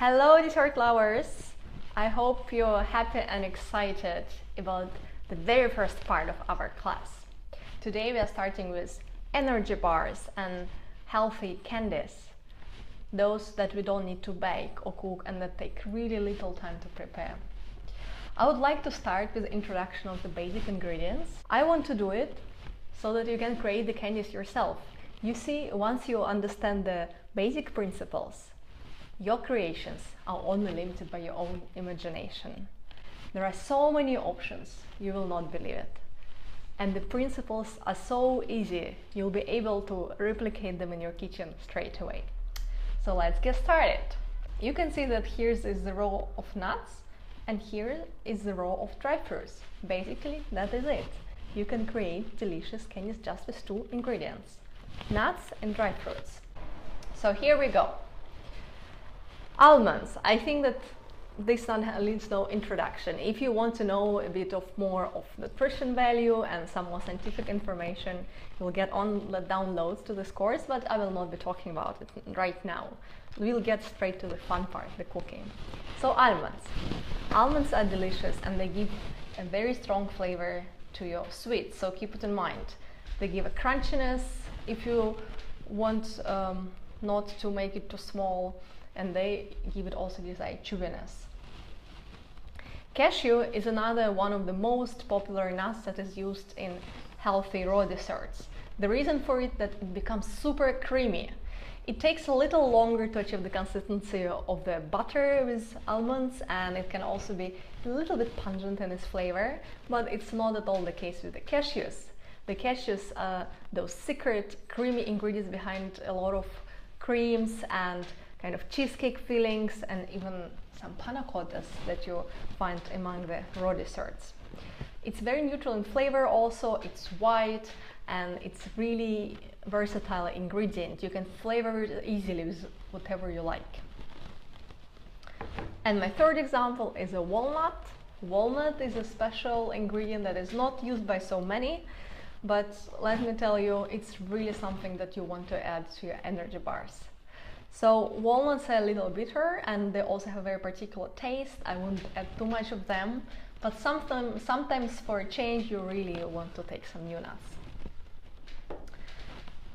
Hello dessert lovers! I hope you're happy and excited about the very first part of our class. Today we are starting with energy bars and healthy candies. Those that we don't need to bake or cook and that take really little time to prepare. I would like to start with the introduction of the basic ingredients. I want to do it so that you can create the candies yourself. You see, once you understand the basic principles, your creations are only limited by your own imagination. There are so many options, you will not believe it. And the principles are so easy, you'll be able to replicate them in your kitchen straight away. So let's get started. You can see that here is the row of nuts and here is the row of dry fruits. Basically, that is it. You can create delicious candies just with two ingredients, nuts and dry fruits. So here we go. Almonds. I think that this one needs no introduction. If you want to know a bit more of nutrition value and some more scientific information, you'll get on the downloads to this course, but I will not be talking about it right now. We'll get straight to the fun part, the cooking. So almonds. Almonds are delicious and they give a very strong flavor to your sweets, so keep it in mind. They give a crunchiness if you want not to make it too small, and they give it also this chewiness. Cashew is another one of the most popular nuts that is used in healthy raw desserts. The reason for it that it becomes super creamy. It takes a little longer to achieve the consistency of the butter with almonds, and it can also be a little bit pungent in its flavor, but it's not at all the case with the cashews. The cashews are those secret creamy ingredients behind a lot of creams and kind of cheesecake fillings and even some panna cottas that you find among the raw desserts. It's very neutral in flavor also, it's white and it's really versatile ingredient. You can flavor it easily with whatever you like. And my third example is a walnut. Walnut is a special ingredient that is not used by so many, but let me tell you, it's really something that you want to add to your energy bars. So walnuts are a little bitter and they also have a very particular taste. I won't add too much of them, but sometimes for a change you really want to take some new nuts.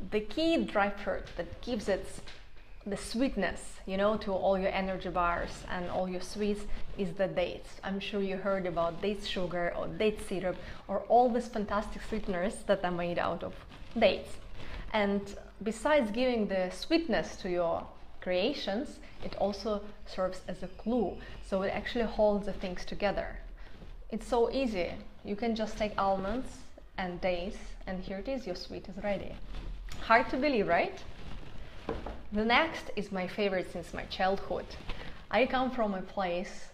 The key dry fruit that gives it the sweetness, you know, to all your energy bars and all your sweets is the dates. I'm sure you heard about date sugar or date syrup or all these fantastic sweeteners that are made out of dates. And besides giving the sweetness to your creations, it also serves as a glue, so it actually holds the things together. It's so easy. You can just take almonds and dates and here it is, your sweet is ready. Hard to believe, right? The next is my favorite since my childhood. I come from a place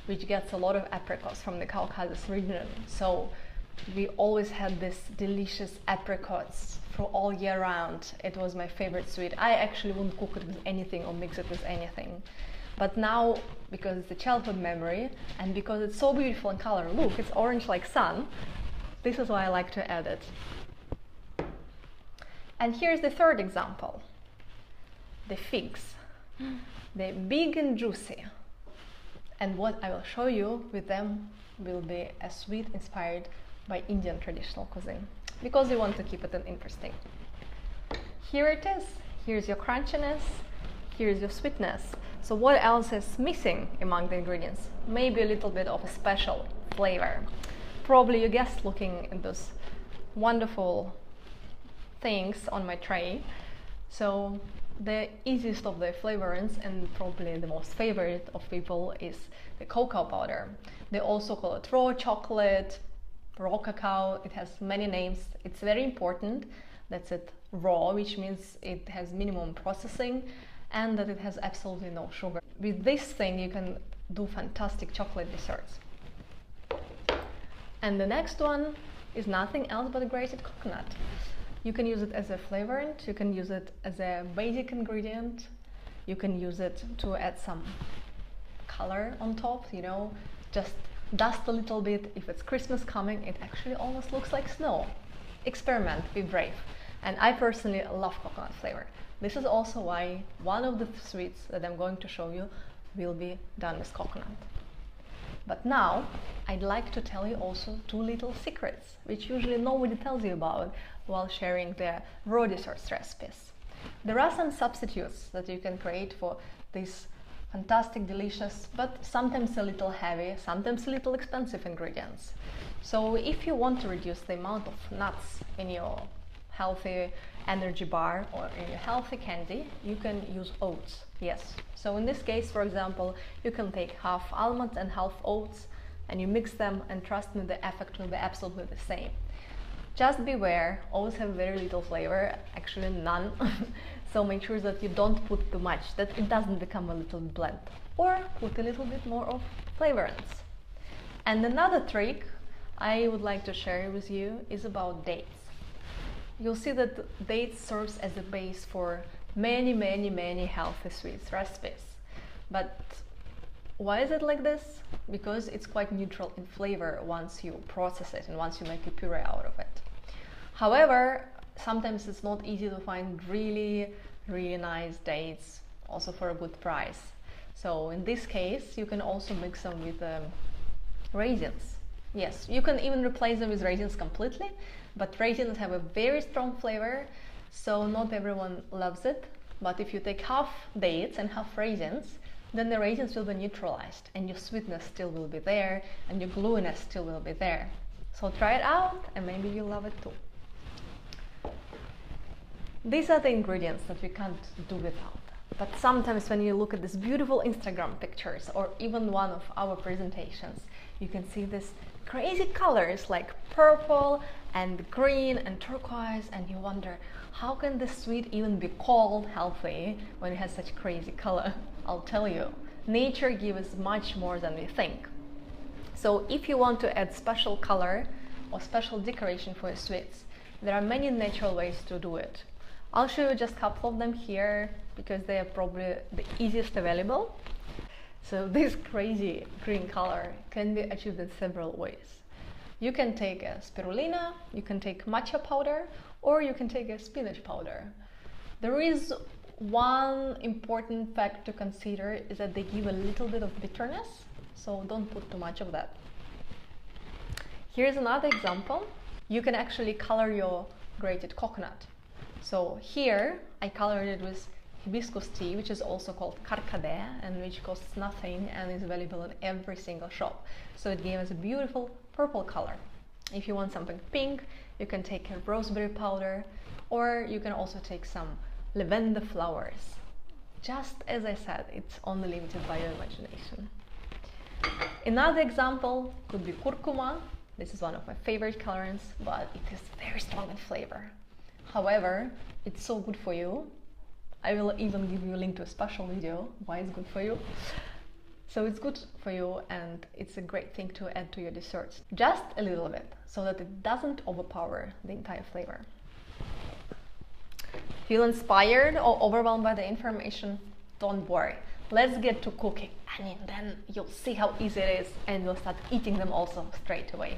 which gets a lot of apricots from the Caucasus region, so we always had this delicious apricots for all year round. It was my favorite sweet. I actually wouldn't cook it with anything or mix it with anything. But now, because it's a childhood memory and because it's so beautiful in color, look, it's orange like sun, this is why I like to add it. And here's the third example. The figs. They're big and juicy. And what I will show you with them will be a sweet inspired by Indian traditional cuisine, because we want to keep it interesting. Here it is. Here's your crunchiness, here's your sweetness. So what else is missing among the ingredients? Maybe a little bit of a special flavor. Probably you guessed looking at those wonderful things on my tray. So the easiest of the flavorants and probably the most favorite of people is the cocoa powder. They also call it raw chocolate, raw cacao. It has many names. It's very important that's it raw, which means it has minimum processing and that it has absolutely no sugar. With this thing you can do fantastic chocolate desserts. And the next one is nothing else but grated coconut. You can use it as a flavorant, you can use it as a basic ingredient, you can use it to add some color on top, you know, just dust a little bit. If it's Christmas coming, it actually almost looks like snow. Experiment, be brave. And I personally love coconut flavor. This is also why one of the sweets that I'm going to show you will be done with coconut. But now I'd like to tell you also two little secrets, which usually nobody tells you about while sharing their raw desserts recipes. There are some substitutes that you can create for these fantastic, delicious, but sometimes a little heavy, sometimes a little expensive ingredients. So if you want to reduce the amount of nuts in your healthy energy bar or in your healthy candy, you can use oats. Yes. So in this case, for example, you can take half almonds and half oats and you mix them, and trust me, the effect will be absolutely the same. Just beware, oats have very little flavor, actually none. So make sure that you don't put too much, that it doesn't become a little bland. Or put a little bit more of flavorants. And another trick I would like to share with you is about dates. You'll see that dates serves as a base for many healthy sweets recipes. But why is it like this? Because it's quite neutral in flavor once you process it and once you make a puree out of it. However, sometimes it's not easy to find really nice dates also for a good price. So in this case, you can also mix them with raisins. Yes, you can even replace them with raisins completely, but raisins have a very strong flavor, so not everyone loves it. But if you take half dates and half raisins, then the raisins will be neutralized and your sweetness still will be there and your gluiness still will be there. So try it out and maybe you'll love it too. These are the ingredients that we can't do without. But sometimes when you look at these beautiful Instagram pictures or even one of our presentations, you can see these crazy colors like purple and green and turquoise, and you wonder, how can this sweet even be called healthy when it has such crazy color? I'll tell you, nature gives much more than we think. So if you want to add special color or special decoration for your sweets, there are many natural ways to do it. I'll show you just a couple of them here because they are probably the easiest available. So this crazy green color can be achieved in several ways. You can take a spirulina, you can take matcha powder, or you can take a spinach powder. There is one important fact to consider, is that they give a little bit of bitterness, so don't put too much of that. Here's another example. You can actually color your grated coconut. So here I colored it with hibiscus tea, which is also called carcade and which costs nothing and is available in every single shop. So it gave us a beautiful purple color. If you want something pink, you can take a rosemary powder, or you can also take some lavender flowers. Just as I said, it's only limited by your imagination. Another example could be curcuma. This is one of my favorite colorants, but it is very strong in flavor. However, it's so good for you. I will even give you a link to a special video why it's good for you. So it's good for you and it's a great thing to add to your desserts. Just a little bit, so that it doesn't overpower the entire flavor. Feel inspired or overwhelmed by the information? Don't worry. Let's get to cooking, and then you'll see how easy it is and you'll start eating them also straight away.